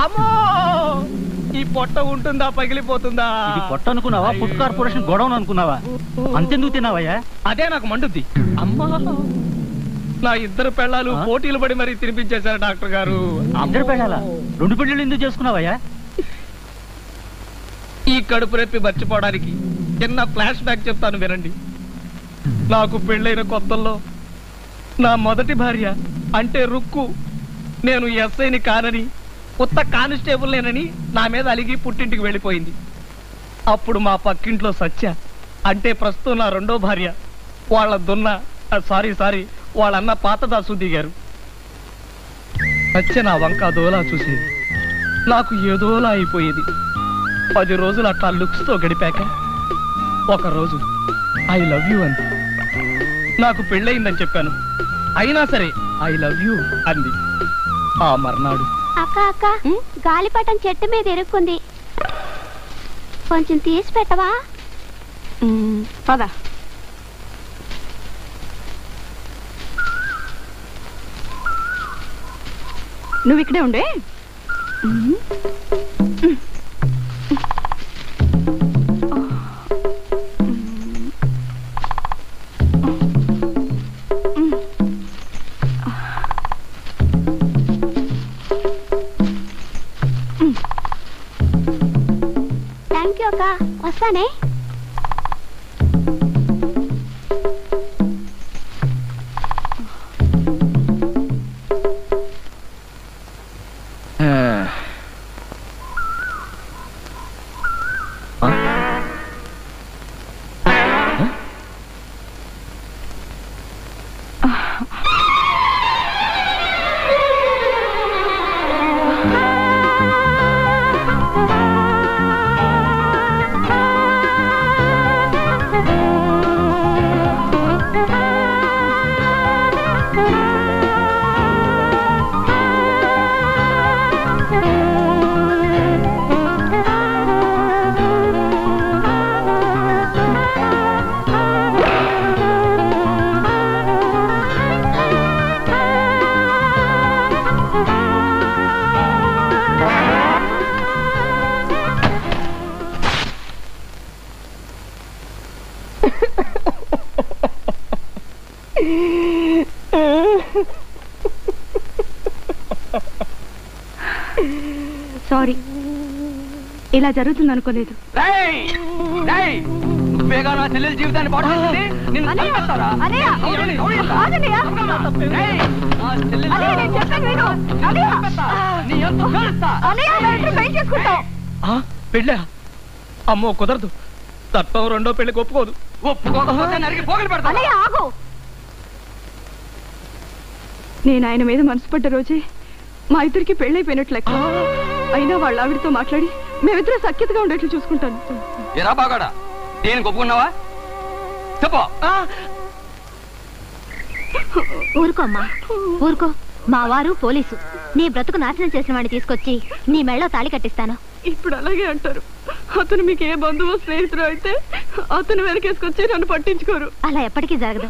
అమ్మో ఈ పొట్ట ఉంటుందా పగిలిపోతుందా? ఇది పొట్ట అనుకున్నావా? ఫుడ్ కార్పొరేషన్ గొడవను అనుకున్నావా? అంతెందుకు తిన్నావయ్యా? అదే నాకు మండుద్ది. అమ్మా నా ఇద్దరు పెళ్ళాలు పోటీలు పడి మరీ తినిపించేశారు డాక్టర్ గారు. ఇద్దరు పెళ్ళాలా? 2 పెళ్ళిళ్ళు ఎందుకు చేసుకున్నావయ్యా? ఈ కడుపు రెప్పి మర్చిపోవడానికి చిన్న ఫ్లాష్ బ్యాక్ చెప్తాను వినండి. నాకు పెళ్ళైన కొత్తల్లో నా మొదటి భార్య అంటే రుక్కు నేను ఎస్ఐని కానని కొత్త కానిస్టేబుల్ నేనని నా మీద అలిగి పుట్టింటికి వెళ్ళిపోయింది. అప్పుడు మా పక్కింట్లో సత్య అంటే ప్రస్తుతం నా రెండో భార్య వాళ్ళ సారీ వాళ్ళన్న పాత దాసు దిగారు. సత్య నా వంక దోలా చూసేది. నాకు ఏదోలా అయిపోయేది. 10 రోజులు అట్లా లుక్స్తో గడిపాక ఒకరోజు ఐ లవ్ యూ అంది. నాకు పెళ్ళయిందని చెప్పాను. అయినా సరే ఐ లవ్ యూ అంది. ఆ మర్నాడు అక్క అక్క గాలిపటం చెట్టు మీద ఇరుక్కుంది, కొంచెం తీసి పెట్టవా? పదా నువ్వు ఇక్కడే ఉండే. థ్యాంక్ యూ అక్క, వస్తానే. సారీ, ఇలా జరుగుతుంది అనుకోలేదు. నువ్వేగా నా చెల్లెల జీవితాన్ని పాడు చేసింది. నిన్ను చంపేస్తారా? పెళ్ళా? అమ్మో కుదరదు. తప్పం రెండో పెళ్లికి ఒప్పుకోదు. ఒప్పుకోకపోతే నరికి పోగలు పెడతా. నేను ఆయన మీద మనసు పడ్డ రోజే మా ఇద్దరికి పెళ్ళైపోయినట్లు లెక్క. అయినా వాళ్ళ ఆవిడతో మాట్లాడి మేమిద్దరం సఖ్యతగా ఉండేట్లు చూసుకుంటాను. ఎరా బాగాడా, నేను ఒప్పుకున్నావా? చెప్పు. ఊరుకో అమ్మా, ఊరుకో. మా వారు పోలీసు. నీ బ్రతుకు నాశనం చేసిన వాడిని తీసుకొచ్చి నీ మెళ్ళో తాళి కట్టిస్తాను. ఇప్పుడు అలాగే అంటారు. అతను మీకు ఏ బంధువు స్నేహితుడు అయితే అతను వెనకేసుకొచ్చి నన్ను పట్టించుకోరు. అలా ఎప్పటికీ జరగదు.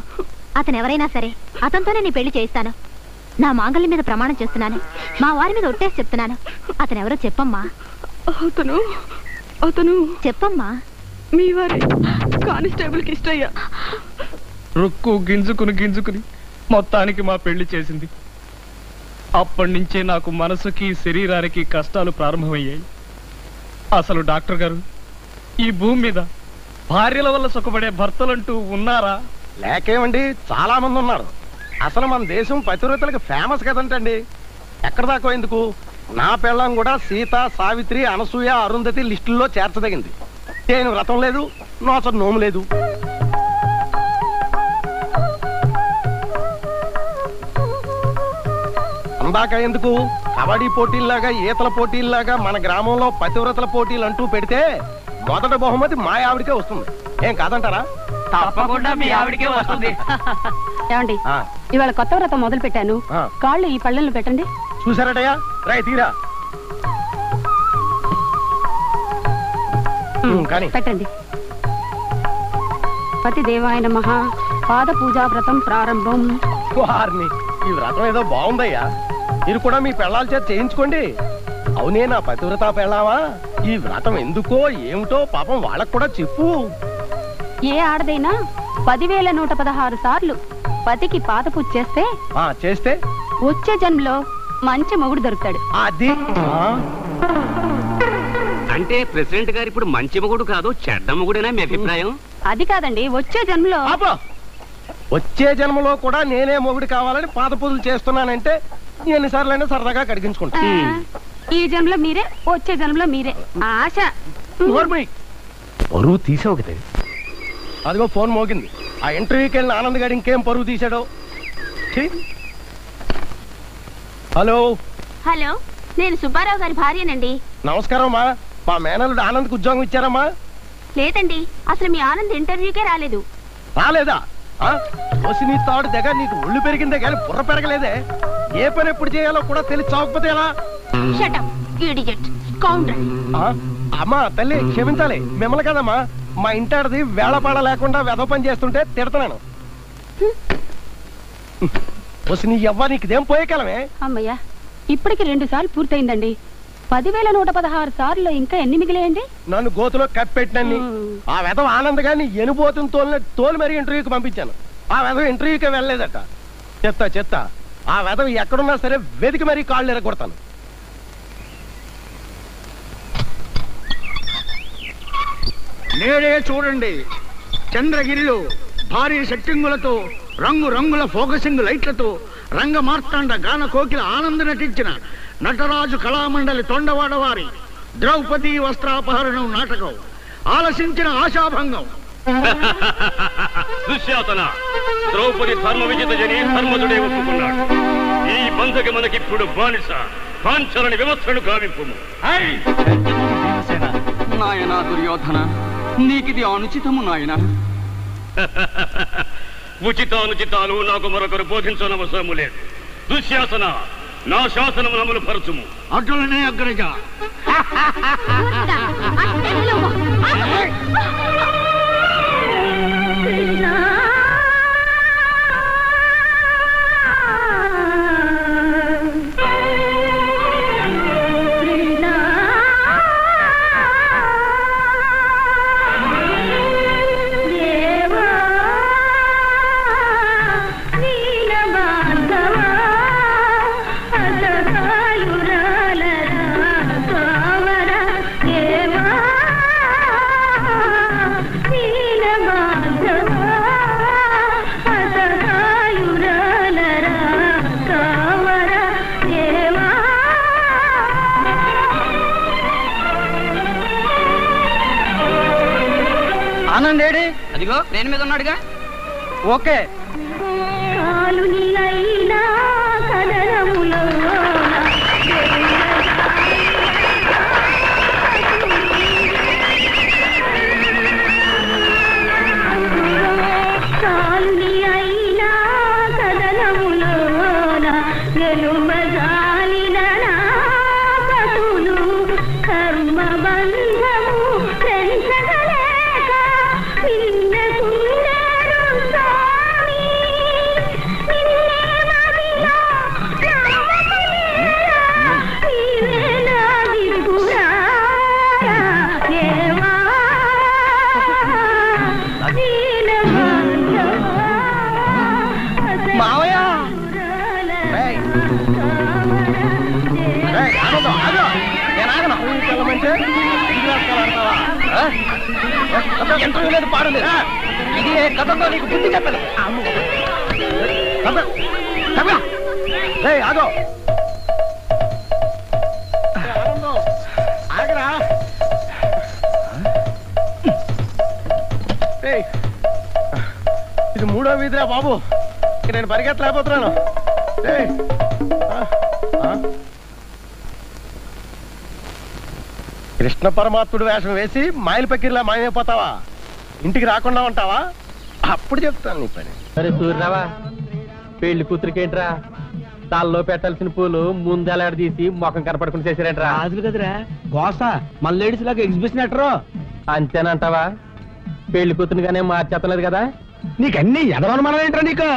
అతను ఎవరైనా సరే అతనితోనే నీ పెళ్లి చేయిస్తాను. నా మాంగళ్యం మీద ప్రమాణం చేస్తున్నాను. మా వారి మీద ఒట్టేసి చెప్తున్నాను. అతను ఎవరో చెప్పమ్మా. అతను అతను చెప్పమ్మా. మీ వారి కానిస్టేబుల్ కి ఇష్టయ్యా. రుక్కు గింజుకుని మొత్తానికి మా పెళ్లి చేసింది. అప్పటి నుంచే నాకు మనసుకి శరీరానికి కష్టాలు ప్రారంభమయ్యాయి. అసలు డాక్టర్ గారు, ఈ భూమి మీద భార్యల వల్ల సుఖపడే భర్తలంటూ ఉన్నారా? లేకేమండి, చాలా మంది ఉన్నారు. అసలు మన దేశం పతివ్రతలకు ఫేమస్ కదంటండి. ఎక్కడ దాకా ఎందుకు, నా పెళ్ళం కూడా సీత, సావిత్రి, అనసూయ, అరుంధతి లిస్టుల్లో చేర్చదగింది. నేను వ్రతం లేదు, నోచ నోము లేదు. అందాక ఎందుకు, కబడ్డీ పోటీల్లాగా, ఈతల పోటీల్లాగా మన గ్రామంలో పతివ్రతల పోటీలు అంటూ పెడితే మొదటి బహుమతి మా ఆవిడికే వస్తుంది. ఏం కాదంటారా? తప్పకుండా మీ ఆవిడికే వస్తుంది. ఏమండి, ఇవాళ కొత్త వ్రతం మొదలు పెట్టాను. కాళ్ళు ఈ పళ్ళెలు పెట్టండి. చూసారటయ్యా, రాయ్ తీరా కానీ పెట్టండి. పతి దేవాయ నమః. పాద పూజా వ్రతం ప్రారంభం. వారిని, ఈ వ్రతం ఏదో బాగుందయ్యా. మీరు కూడా మీ పెళ్ళాల చేత చేయించుకోండి. అవునే నా పతివ్రత పెళ్ళావా? ఈ వ్రతం ఎందుకో ఏమిటో పాపం వాళ్ళకు కూడా చెప్పు. ఏ ఆడదైనా 10,116 సార్లు పతికి పాత పూజ చేస్తే చేస్తే వచ్చే జన్మలో మంచి మొగుడు దొరుకుతాడు. అది అంటే ప్రెసిడెంట్ గారు ఇప్పుడు మంచి మొగుడు కాదు చెడ్డ మొగుడేనా మీ అభిప్రాయం? అది కాదండి, వచ్చే జన్మలో. వచ్చే జన్మలో కూడా నేనే మొగుడు కావాలని పాత పూజలు చేస్తున్నానంటే ఎన్నిసార్లైనా సరదాగా కడిగించుకుంటా. ఈ జన్మలో మీరే, వచ్చే జన్మలో మీరే. ఆశ. పరువు తీసావు కదా. అదిగో ఫోన్ మోగింది. ఆ ఇంటర్వ్యూకి వెళ్ళిన ఆనంద్ గారు ఇంకేం పరువు తీశాడో. హలో హలో, నేను సుబ్బారావు గారి భార్యనండి. నమస్కారం అమ్మా. మా మేనల్లుడు ఆనంద్కి ఉద్యోగం ఇచ్చారమ్మా? లేదండి, అసలు మీ ఆనంద్ ఇంటర్వ్యూకే రాలేదు. రాలేదా? నీ తాడు దగ్గర నీకు ఒళ్ళు పెరిగిందే కానీ బుర్ర పెరగలేదే. ఏ పని ఎప్పుడు చేయాలో కూడా తెలిసి చావకపోతే ఎలా? Shut up idiot scoundrel. అమ్మా తల్లి క్షమించాలి, మిమ్మల్ని కదమ్మా. మా ఇంటాడిది వేళపాడ లేకుండా వెధ పని చేస్తుంటే తిడతాను. నీ ఎవ్వ నీకుదేం పోయే కాలమే. అమ్మయ్యా, ఇప్పటికి 2 సార్లు పూర్తయిందండి. 10,116 సార్లు ఇంకా ఎన్ని మిగిలేయండి? నన్ను గోతులో కప్పెట్టినన్ని. ఆ వెధవ ఆనంద్ గారిని ఎనుబోతుని తోలు మరీ ఇంటర్వ్యూకి పంపించాను. ఆ వెధవ ఇంటర్వ్యూకి వెళ్ళలేదట. చెత్త ఆ వెధవ ఎక్కడున్నా సరే వెతికి మరీ కాళ్ళు ఎరగొడతాను. నేడే చూడండి, చంద్రగిరిలో భారీ సెట్టింగులతో రంగురంగుల ఫోకసింగ్ లైట్లతో రంగ మార్తాండ గాన కోకిల ఆనంద నటించిన నటరాజు కళామండలి తొండవాడ వారి ద్రౌపది వస్త్రాపహరణం నాటకం ఆలసించిన ఆశాభంగం. దుశ్శాసన ద్రౌపది ధర్మ విజిత జని ధర్మజుడే ఒప్పుకున్నాడు. ఈ బంధకి మనకిప్పుడు బానిస పాంచలని వ్యవస్థను గావింపు. నాయనా దుర్యోధన, నీకిది అనుచితము నాయన. ఉచితానుచితాలు నాకు మరొకరు బోధించనవసరము లేదు. దుశ్శాసన, నా శాసనము అమలు పరచుము. అట్లనే అగ్రజ. ఆనందేడి అదిగో ట్రైన్ మీద ఉన్నాడుగా. ఓకే. ఇంటర్వ్యూ లేదు, పాడు లేదు. ఇది కథతో నీకు బుద్ధి చెప్పదు. ఆగో ఆగరా. ఇది 3వ వీధిరా బాబు. నేను పరిగెత్తలేకపోతున్నాను. కృష్ణ పరమాత్ముడు వేషం వేసి మాయల పక్కిరిలా మాయమైపోతావా? ఇంటికి రాకుండా ఉంటావా? అప్పుడు చెప్తాను నీ పని. సరే సూర్యరావా, పెళ్లి కూతురికేంట్రా తాల్లో పెట్టాల్సిన పూలు ముందెలాడ తీసి ముఖం కనపడకుండా చేశారేంట్రా? రాజులు కదరా గోస, మన లేడీస్ లాగా ఎగ్జిబిషన్ ఎట్టరు. అంతేనంటావా? పెళ్లి కూతురుగానే మార్చేతలేదు కదా. నీకన్నీ ఎదవనుమానం ఏంట్రా నీకు?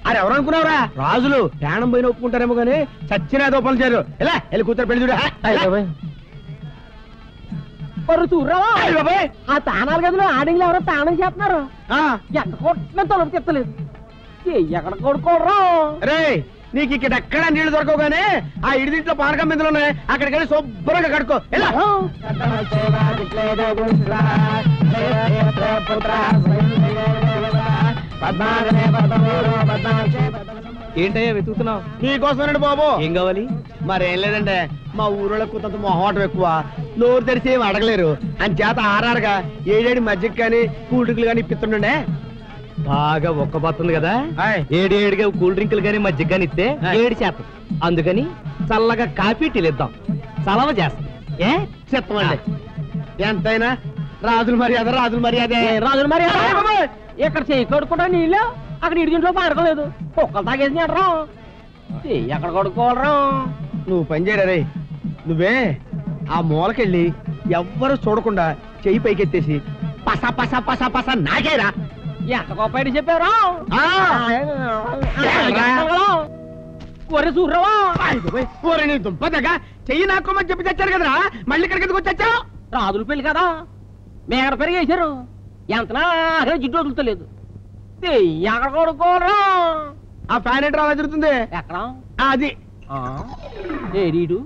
అది ఎవరు అనుకున్నావురా? రాజులు ప్రాణం పోయిన ఒప్పుకుంటారేమో కానీ చచ్చిన దోపలు చేరు. ఎలా వెళ్ళి కూతురు పెళ్లి చూడ. ఆ తానాలు గదిలో ఆడింగ్లు ఎవరో తానం చేస్తున్నారు. ఎంత కొట్టినా తలుపు చెప్తలేదు. ఎక్కడ కొడుకోరా రే? నీకు ఇక్కడ ఎక్కడ నీళ్లు దొరకవు గానీ ఆ ఇడిదింట్లో పానకం బిందులు ఉన్నాయి, అక్కడికి వెళ్ళి శుభ్రంగా కడుకో. ఎలా ఏంటయ్యా వెతుకుతున్నావు? నీకోసమేనండి బాబు. ఏం కావాలి? మరేం లేదంటే మా ఊరోళ్ళ కొంత మొహమాటం ఎక్కువ, నోరు తెరిచి ఏం అడగలేరు. అని చేత ఆరారుగా ఏడేడి మజ్జిగ కానీ కూల్ డ్రింకులు కానీ ఇప్పిస్తుండే. బాగా ఒక్కబోతుంది కదా, ఏడేడుగా కూల్ డ్రింకులు గానీ మజ్జిగ గానీ ఇస్తే 7 శాతం. అందుకని చల్లగా కాఫీ టీలు ఇద్దాం, చలవ చేస్తాం. చెప్తామండి. ఎంతైనా రాజుల మర్యాద రాజుల మర్యాద. రాజుల మర్యాద ఇక్కడ చేయి కడుక్కుంటా నీళ్ళు, అక్కడ ఇడిగింట్లో పారకలేదు. కుక్కలు తాగేసి ఎక్కడ కడుక్కోవాలరా? నువ్వు పని చేయరా రే. నువ్వే ఆ మూలకెళ్ళి ఎవ్వరు చూడకుండా చెయ్యి పైకెత్తేసి పస పస పస పస నాకేరా. ఎంత గొప్ప చెప్పారా? చూడరావా? నీ దుంపదగా చెయ్యి నాకోమని చెప్పి తెచ్చారు కదరా, మళ్ళీ ఇక్కడికి ఎందుకు వచ్చావు? రాజుల పెళ్లి కదా, మేడ పెరిగేశారు. ఎంతనా జిడ్డు వదులుతలేదు. ఎక్కడ కొడుకోరా? ఆ ఫ్యాన్ ఎట్రా అలా జరుగుతుంది. ఎక్కడ అది ఏరీడు?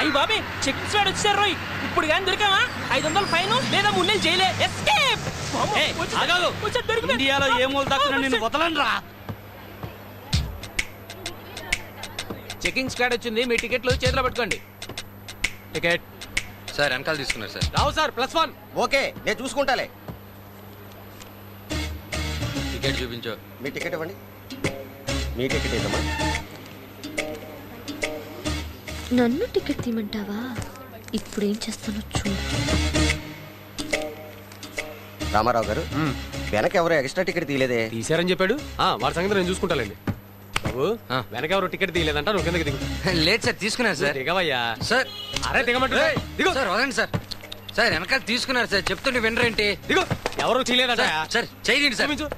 అయ్యి బాబే, చెక్ స్వాడ్ వచ్చారు రోయ్. ఇప్పుడు కానీ దొరికామా 500 ఫైన్ లేదా 3 నెలలు జైలే. ఎస్కేప్. ఇండియాలో ఏ మూల దాకా నేను వదలనురా. చెకింగ్ స్క్వాడ్ వచ్చింది, మీ టికెట్లు చేతిలో పెట్టుకోండి. టికెట్ సార్ వెనకాల తీసుకున్నారు సార్. రావు సార్, +1. ఓకే, నేను చూసుకుంటాలే. టికెట్ చూపించు. మీ టికెట్ ఇవ్వండి. మీ టికెట్ ఏదమ్మా? నన్ను టికెట్ తీయమంటావా? ఇప్పుడు ఏం చేస్తానో చూడు. రామారావు గారు, వెనక ఎవరు ఎక్స్ట్రా టికెట్ తీయలేదే? తీసారని చెప్పాడు. వాడి సంగతి నేను చూసుకుంటానండి. బాబు, వెనక ఎవరు టికెట్ తీయలేదంట, నువ్వు కిందకి దిగు. లేదు సార్, తీసుకున్నారు సార్. దిగవయ్యా సార్. అరే దిగమంటే దిగు సార్. వదండి సార్. సార్ వెనకాల తీసుకున్నారు సార్, చెప్తుంటే వినరేంటి? దిగు. ఎవరు తీయలేదంట సార్. చేయండి సార్. చూపించు.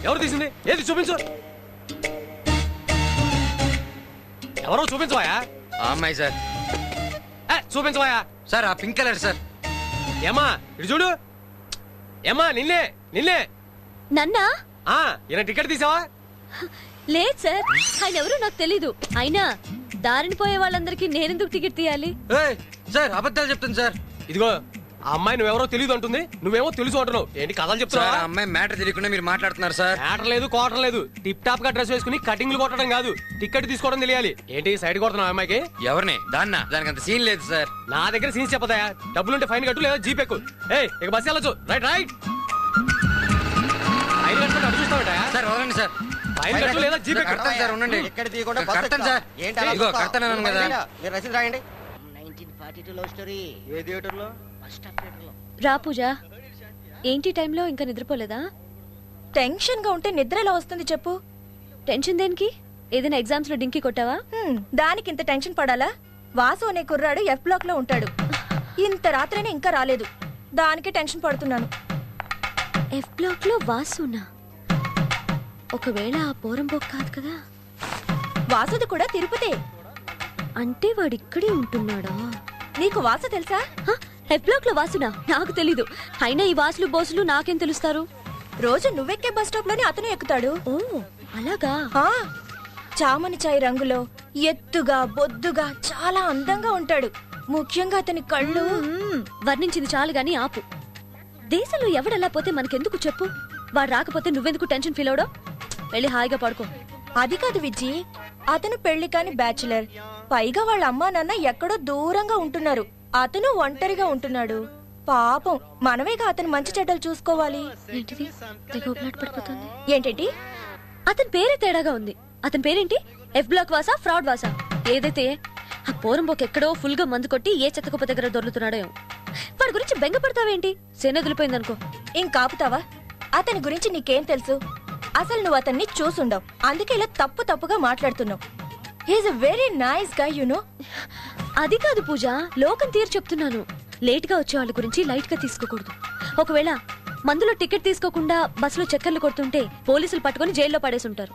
ఎవరు తీసింది? ఏది చూపించు. ఎవరో చూపించవాయా? అమ్మాయి సార్. చూపించవాయా? సార్ ఆ పింక్ కలర్ సార్. ఏమా ఇటు చూడు. ఏమా నిన్నే నిన్నే. నన్నా? ఈయన టికెట్ తీసావా? లేదు సార్, ఆయన ఎవరో నాకు తెలీదు. అయినా దారిని పోయే వాళ్ళందరికీ నేనెందుకు టికెట్ తీయాలి? సార్ అబద్ధాలు చెప్తుంది సార్. ఇదిగో ఆ అమ్మాయి నువ్వెవరో తెలియదు అంటుంది, నువ్వేమో తెలుసు అంటున్నావు. ఏంటి కథలు చెప్తున్నా? అమ్మాయి మ్యాటర్ తెలియకుండా మీరు మాట్లాడుతున్నారు సార్. మ్యాటర్ లేదు, కోటం లేదు. టిప్ టాప్ గా డ్రెస్ వేసుకుని కటింగ్లు కొట్టడం కాదు, టికెట్ తీసుకోవడం తెలియాలి. ఏంటి సైడ్ కొడుతున్నావు అమ్మాయికి? ఎవరిని? దానికి అంత సీన్ లేదు సార్. నా దగ్గర సీన్స్ చెప్పదా? డబ్బులుంటే ఫైన్ కట్టు, లేదా జీప్ ఎక్కు. ఇక బస్ వెళ్ళొచ్చు. Right right. ఫైన్ కట్టుకుంటే అటు చూస్తావుట సార్. వదలండి సార్. ఫైన్ కట్టు లేదా జీప్ ఎక్కు. కడతాను సార్, ఉండండి. ఇక్కడ తీయకుండా కడతాను సార్. ఇదిగో కడతాను కదా. మీరు రసీదు రాయండి. 1942 లవ్ స్టోరీ. ఏ థియేటర్ లో? ఫస్ట్ థియేటర్ లో. రా పూజ, ఏంటి టైంలో ఇంకా నిద్రపోలేదా? టెన్షన్ గా ఉంటే నిద్ర ఎలా వస్తుంది చెప్పు? టెన్షన్ దేనికి? ఏదైనా ఎగ్జామ్స్ లో డింకి కొట్టావా? దానికి ఇంత టెన్షన్ పడాలా? వాసు అనే కుర్రాడు F బ్లాక్ లో ఉంటాడు. ఇంత రాత్రైనా ఇంకా రాలేదు, దానికి టెన్షన్ పడుతున్నాను. F బ్లాక్ లో వాసునా? ఒకవేళ ఆ పోరంబోక్ కాదు కదా? వాసుది కూడా తిరుపతి. అంటే వాడిక్కడే ఉంటున్నాడా? నీకు వాసు తెలుసా? F బ్లాక్ లో వాసునా? నాకు తెలీదు. అయినా ఈ వాసులు బోసులు నాకేం తెలుస్తారు? రోజు నువ్వెక్కే బస్ స్టాప్ లోనే అతను ఎక్కుతాడు. ఓ అలాగా? చామని చాయ్ రంగులో ఎత్తుగా బొద్దుగా చాలా అందంగా ఉంటాడు. ముఖ్యంగా అతని కళ్ళు. వర్ణించింది చాలు గాని ఆపు. దేశంలో ఎవడెలా పోతే మనకెందుకు చెప్పు? వాడు రాకపోతే నువ్వెందుకు టెన్షన్ ఫీల్ అవడం? వెళ్ళి హాయిగా పడుకో. అది కాదు విజ్జి, అతను పెళ్లి కాని బ్యాచులర్. పైగా వాళ్ళ అమ్మా నాన్న ఎక్కడో దూరంగా ఉంటున్నారు. అతను ఒంటరిగా ఉంటున్నాడు. పాపం, మనమేగా అతను మంచి చెడ్డలు చూసుకోవాలి. ఏంటిది? పడిపోతుంది ఏంటంటే అతని పేరే తేడాగా ఉంది. అతని పేరేంటి? F బ్లాక్ వాసా, ఫ్రాడ్ వాసా? ఏదైతే ఆ పోరంబోక్ ఎక్కడో ఫుల్ గా మందు కొట్టి ఏ చెత్తకుప్ప దగ్గర దొర్లుతున్నాడో. వాడి గురించి బెంగపడతావేంటి? సేనదిలిపోయిందనుకో. ఇంకాపుతావా? అతని గురించి నీకేం తెలుసు? అసలు నువ్వు అతన్ని చూసుండవు, అందుకే ఇలా తప్పుగా మాట్లాడుతున్నావు. He's a very nice guy you know. అది కాదు పూజ, లోకం తీరు చెప్తున్నాను. లేట్ గా వచ్చే వాళ్ళ గురించి లైట్ గా తీసుకోకూడదు. ఒకవేళ మందులో టికెట్ తీసుకోకుండా బస్సులో చక్కర్లు కొడుతుంటే పోలీసులు పట్టుకొని జైల్లో పడేసుంటారు.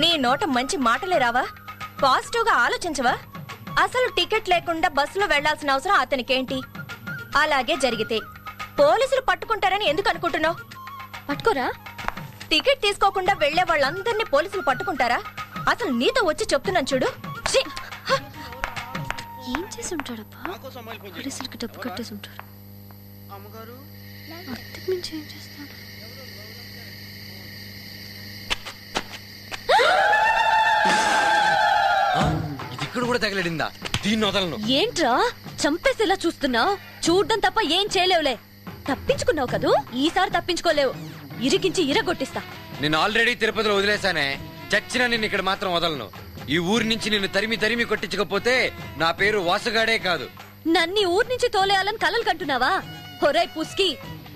నీ నోట మంచి మాటలే రావా? పాజిటివ్ గా ఆలోచించవా? అసలు టికెట్ లేకుండా బస్సులో వెళ్లాల్సిన అవసరం అతనికేంటి? అలాగే జరిగితే పోలీసులు పట్టుకుంటారని ఎందుకు అనుకుంటున్నావు? పట్టుకోరా? టికెట్ తీసుకోకుండా వెళ్లే వాళ్ళందరినీ పోలీసులు పట్టుకుంటారా? అసలు నీతో వచ్చి చెప్తున్నాను చూడు. ఏం చేసి ఉంటాడబ్బా? పోలీసులకి డబ్బు కట్టేసి ఉంటారు. అంతకు మించి ఏం చేస్తాడు? ఇది ఇక్కడ కూడా తగలడిందా? దీన్ని వదలను. ఏంట్రా చంపేసేలా చూస్తున్నావు? చూడ్డం తప్ప ఏం చేయలేవులే. తప్పించుకున్నావు కదూ, ఈసారి తప్పించుకోలేవు. ఇరికించి ఇరగొట్టిస్తా. నేను ఆల్రెడీ తిరుపతిలో వదిలేశానే. చచ్చినా నిన్ను ఇక్కడ మాత్రం వదలను. ఈ ఊరి నుంచి నిన్ను తరిమి కొట్టించకపోతే నా పేరు వాసుగాడే కాదు. నన్ను ఊరి నుంచి తోలేయాలని కలలు కంటున్నావా? హొరై పుస్కి,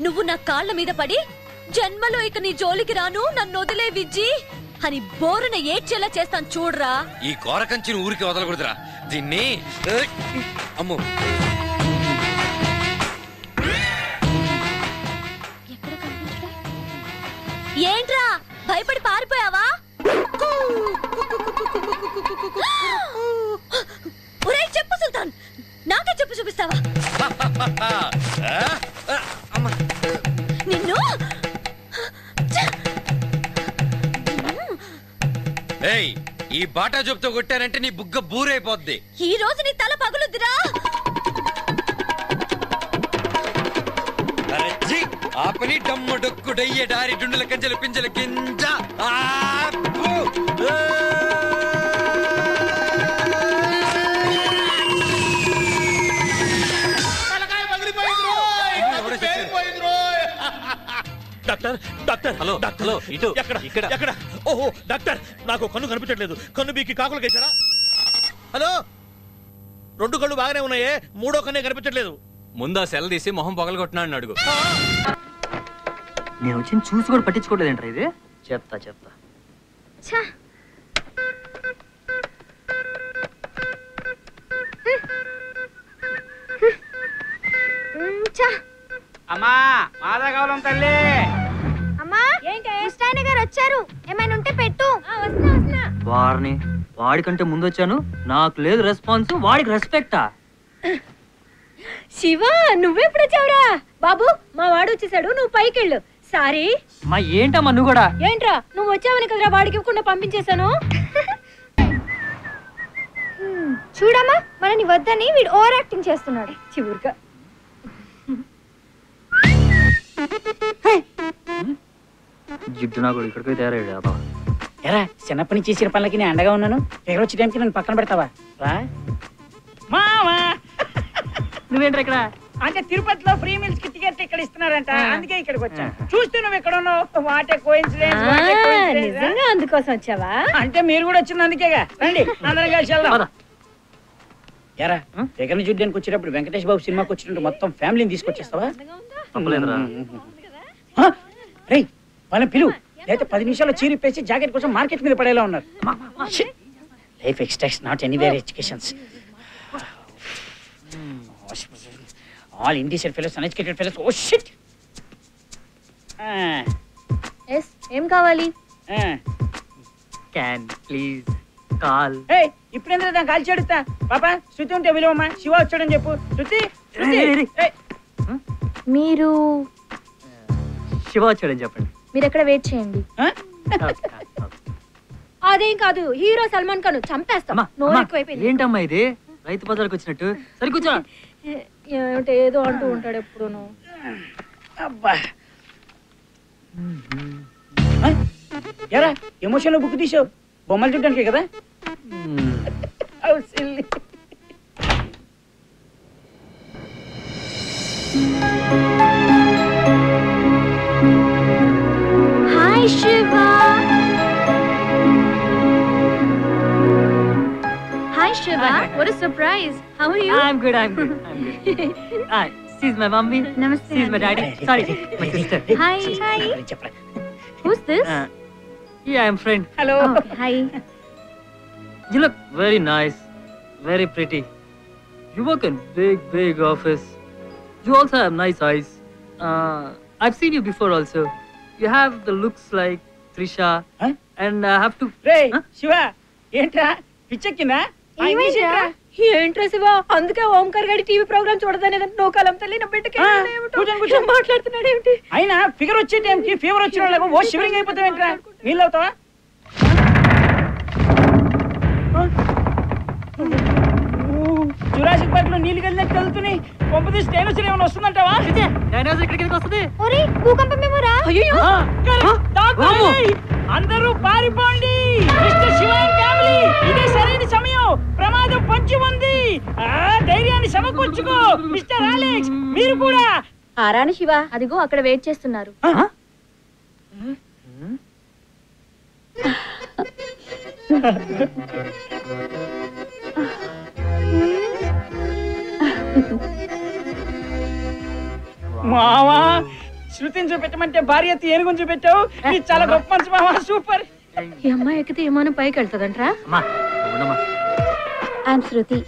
నువ్వు నా కాళ్ల మీద పడి జన్మలో ఇక నీ జోలికి రాను, నన్ను వదిలే విజ్జి అని బోరున ఏడ్చేలా చేస్తాను చూడరా. ఈ కోరకంచిని ఊరికి వదలకూడదురా. దీన్ని అమ్మో. ఏంట్రా భయపడి పారిపోయావా? ఒరేయ్ చెప్పు సుల్తాన్, నాకే చెప్పు చూపిస్తావా? నిన్ను ఏయ్, ఈ బాటా జోబ్తో కొట్టానంటే నీ బుగ్గ బూరైపోద్ది. ఈ రోజు నీ తల పగులుద్దిరా. ఆ పని డమ్ము డొక్కు డయ్య డారి డుండుల కంచెల పింజల గింజ. డాక్టర్ డాక్టర్ హలో హలో ఇటు ఎక్కడ ఇక్కడ ఎక్కడ? ఓహో డాక్టర్, నాకు కన్ను కనిపించట్లేదు. కన్ను బీకి కాకులు కేసారా? హలో, 2 కళ్ళు బాగానే ఉన్నాయే, 3వ కన్నే కనిపించట్లేదు. ముందా సెల్ తీసి మొహం పగలగొట్టినాడు అడుగు. నేను వచ్చి చూసి కూడా పట్టించుకోలేదంటారా? ఇది చెప్తా. అమ్మా మాదా కావాలం తల్లి. అమ్మా కృష్ణాయన గారు వచ్చారు, ఏమైనా ఉంటే పెట్టు. వారిని వాడికంటే ముందు వచ్చాను, నాకు లేదు రెస్పాన్స్, వాడికి రెస్పెక్టా? శివ నువ్వెప్పుడు వచ్చావురా? బాబు మా వాడు వచ్చేసాడు, నువ్వు పైకెళ్ళు. సారీ మా ఏంటమ్మా నువ్వు కూడా? ఏంట్రా నువ్వు వచ్చావని కదరా వాడికి ఇవ్వకుండా పంపించేశాను. చూడమ్మా మనని వద్దని వీడు ఓవర్ యాక్టింగ్ చేస్తున్నాడు. చివరిగా జిడ్డు నాకు ఇక్కడికి తయారయ్యాడు బాబా. ఎరా చిన్నప్పటి నుంచి చేసిన పనులకి నేను అండగా ఉన్నాను. దగ్గర వచ్చే టైంకి నన్ను పక్కన పెడతావా? రా మావా. నువ్వేంట్రా ఇక్కడ? అంటే తిరుపతిలో ఫ్రీ మీల్స్ కి టికెట్ ఇక్కడ ఇస్తున్నారంట, అందుకే ఇక్కడికి వచ్చాను. చూస్తే నువ్వు ఎక్కడ ఉన్నావు? What a coincidence. నిజంగా అందుకోసం వచ్చావా? అంటే మీరు కూడా వచ్చింది అందుకేగా. రండి అందరం కలిసి వెళ్దాం. ఎరా దగ్గర నుంచి చూడ్డానికి వచ్చేటప్పుడు వెంకటేష్ బాబు సినిమాకి వచ్చినట్టు మొత్తం ఫ్యామిలీని తీసుకొచ్చేస్తావా? రేయ్ వాళ్ళ పిలువు, లేకపోతే 10 నిమిషాల్లో చీరిప్పేసి జాకెట్ కోసం మార్కెట్ మీద పడేలా ఉన్నారు. Life extracts not anywhere educations. All Indian fellows, uneducated fellows. Oh shit. ఏం కావాలి? Can please call. ఏయ్ ఇప్పుడు ఎందుకు దాన్ని కాల్ చేడుతా? పాపా శృతి ఉంటే విలువమ్మా, శివ వచ్చాడని చెప్పు. శృతి మీరు శివ వచ్చాడని చెప్పండి. మీరు ఎక్కడ వెయిట్ చేయండి. అదేం కాదు, హీరో సల్మాన్ ఖాన్ చంపేస్తామా. ఏంటమ్మా ఇది రైతు బజార్కి వచ్చినట్టు? సరి కూర్చో. ఏమిటి ఏదో అంటూ ఉంటాడు ఎప్పుడును. అబ్బా ఎరా ఎమోషన్ లో బుక్ తీసావు, బొమ్మలు చూడడానికి కదా? Hi Shiva. Hi Shiva, what a surprise. How are you? I'm good. She's my mommy. Namaste. She's my daddy. Sorry, my sister. Hi. Who's this? Yeah, I'm friend. Hello. Oh, hi. You look very nice, very pretty. You work in big office. You also have nice eyes. I've seen you before also. You have the looks like Trisha. And I have to... రే శివ ఏంట్రా పిచ్చెక్కిందా? ఏంట్రా శివ అందుకే ఓంకార్ గారి TV programme చూడదని నోకాలం తల్లి నా బిడ్డకి మాట్లాడుతున్నాడు ఏమిటి? అయినా ఫిగర్ వచ్చే టైంకి ఫీవర్ వచ్చిన వాళ్ళకు ఓ షివరింగ్ అయిపోతావేంట్రా? నీళ్ళు అవుతావా? జురాసిక్ పార్క్ లో నీళ్ళు కలిగినట్టు కలుగుతున్నాయి. పంపదీసి డైనోసర్ ఏమైనా వస్తుందంటావా? డైనోసర్ ఇక్కడికి వస్తుంది. అందరూ పారిపోండి. మిస్టర్ శివ ఫ్యామిలీ, ఇదే సరైన సమయం. ప్రమాదం పొంచి ఉంది. ధైర్యాన్ని సమకూర్చుకో. మిస్టర్ అలెక్స్ మీరు కూడా. ఆరాని శివ అదిగో అక్కడ వెయిట్ చేస్తున్నారు. మావా శృతిని చూపెట్టమంటే భార్య ఏనుగుని చూపెట్టావు. ఇది చాలా గొప్ప మనసు మావా. సూపర్. ఈ అమ్మాయి ఎక్కితే ఏమైనా పైకి వెళ్తుందంట్రా? ఐఎమ్ శృతి.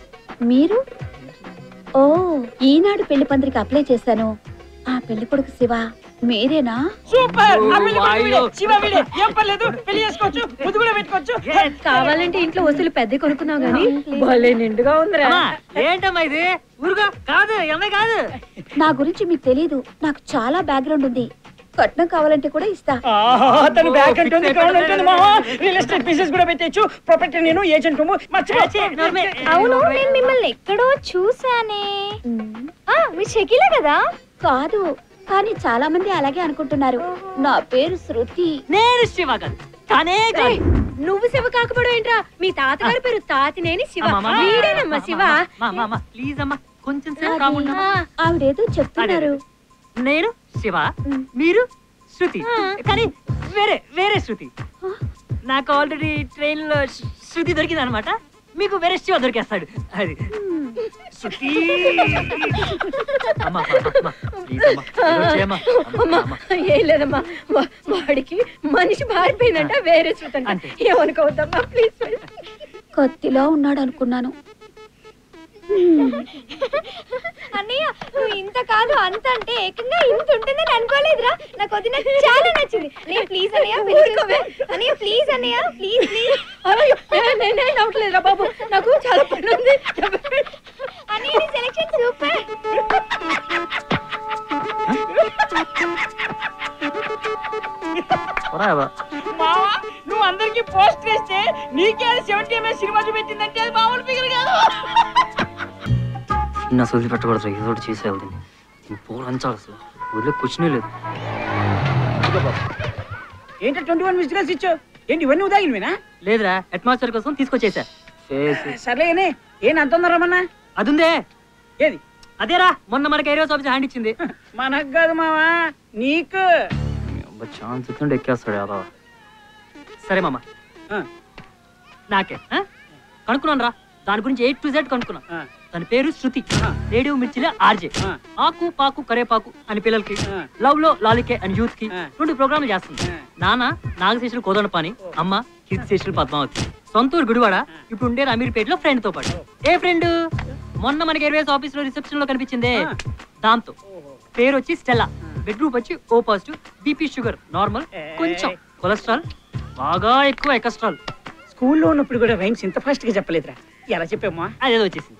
మీరు? ఓ ఈనాడు పెళ్లి పందిరికి అప్లై చేశాను. ఆ పెళ్లి కొడుకు శివ మీరేనా? సూపర్. శివ వీడే. ఏం పర్లేదు, పెళ్లి చేసుకోవచ్చు, ముద్దు కూడా పెట్టుకోవచ్చు. కావాలంటే ఇంట్లో వస్తువులు పెద్ద కొనుక్కుందాం గానీ భలే నిండుగా ఉందిరా. ఏంటమ్మా ఇది? ఊరుగా కాదు, అమ్మాయి కాదు. నా గురించి మీకు తెలియదు. నాకు చాలా బ్యాక్గ్రౌండ్ ఉంది. కట్నం కావాలంటే కూడా ఇస్తా. తను బ్యాక్ అంటుంది, గ్రౌండ్ అంటుంది మావా. రియల్ ఎస్టేట్ బిజినెస్ కూడా పెట్టచ్చు. ప్రాపర్టీ నేను ఏజెంట్. అవును, నేను మిమ్మల్ని ఎక్కడో చూసానే. మీ షకీలా కదా? కాదు, కానీ చాలా మంది అలాగే అనుకుంటున్నారు. నా పేరు శృతి. నేను శివ కాదు. నువ్వు శివ కాకపోవడం ఏంట్రా? మీ తాతగారి పేరు తాతినేని శివ. వీడేనమ్మా శివ. ప్లీజ్ అమ్మా కొంచెం ఆవిడేదో చెప్తున్నారు. నేను శివ, మీరు శృతి, కానీ వేరే వేరే శృతి. నాకు ఆల్రెడీ ట్రైన్ లో శృతి దొరికింది అనమాట. మీకు వేరే శివ దొరికేస్తాడు. అది శృతి. ఏం లేదమ్మా, వాడికి మనిషి మారిపోయిందంట. వేరే శృతి అంటే ఏమనుకోవద్దమ్మా ప్లీజ్. కత్తిలో ఉన్నాడు అనుకున్నాను. అన్నయ్య నువ్వు ఇంత కాదు అంత అంటే ఏకంగా ఇంత ఉంటుందని అనుకోలేదురా. నాకు వదిన చాలా నచ్చింది. నేను ప్లీజ్ అన్నయ్య అన్నయ్య ప్లీజ్ అన్నయ్య ప్లీజ్ ప్లీజ్. నేనే నవ్వట్లేదురా బాబు, నాకు చాలా పని ఉంది. అన్నయ్య నీ సెలక్షన్ సూపర్. మావా నువ్వు అందరికి పోస్ట్ వేస్తే నీకే 70 MS సినిమా చూపెట్టిందంటే అది మామూలు ఫిగర్ కాదు. నా సోది పెట్టకూడదు, ఏదో చేసేది. పోలంచాలి అసలు వదిలే కూర్చునే లేదు. ఏంటో 21 మిస్డ్ కాల్స్ ఇచ్చావు. ఏంటి ఇవన్నీ ఉదాగినవేనా? లేదురా, అట్మాస్ఫియర్ కోసం తీసుకొచ్చేసా. సర్లేనే ఏం అంత ఉందరమ్మన్నా? అదుందే. ఏది? అదేరా మొన్న మనకి ఏరియా ఆఫీస్ హ్యాండ్ ఇచ్చింది. మనకు కాదు మావా, నీకు. ఛాన్స్ ఇస్తుంటే ఎక్కేస్తాడు అలా. సరే మామ, నాకే కనుక్కున్నాను రా. దాని గురించి A to Z కనుక్కున్నా. తన పేరు శృతి. రేడియో మిర్చిలో ఆర్జే. ఆకు పాకు కరేపాకు అని పిల్లలకి, లవ్ లో లాలికే అని యూత్ కి 2 ప్రోగ్రాంలు చేస్తుంది. నాన్న నాగశేషులు కోదండపాని, అమ్మ కీర్తిశేషులు పద్మావతి. సొంతూరు గుడివాడ, ఇప్పుడు ఉండేది అమీర్పేటలో ఫ్రెండ్ తో పాటు. ఏ ఫ్రెండ్? మొన్న మనకి ఎయిర్వేస్ ఆఫీస్ లో రిసెప్షన్ లో కనిపించిందే దాంతో. పేరు వచ్చి స్టెల్లా. బెడ్ గ్రూప్ వచ్చి O positive. BP sugar normal, కొంచెం కొలెస్ట్రాల్ బాగా ఎక్కువ ఎకస్ట్రాల్. స్కూల్లో ఉన్నప్పుడు కూడా రైమ్స్ ఇంత ఫాస్ట్ గా చెప్పలేదురా. ఎలా చెప్పామా? అదేదో వచ్చేసింది.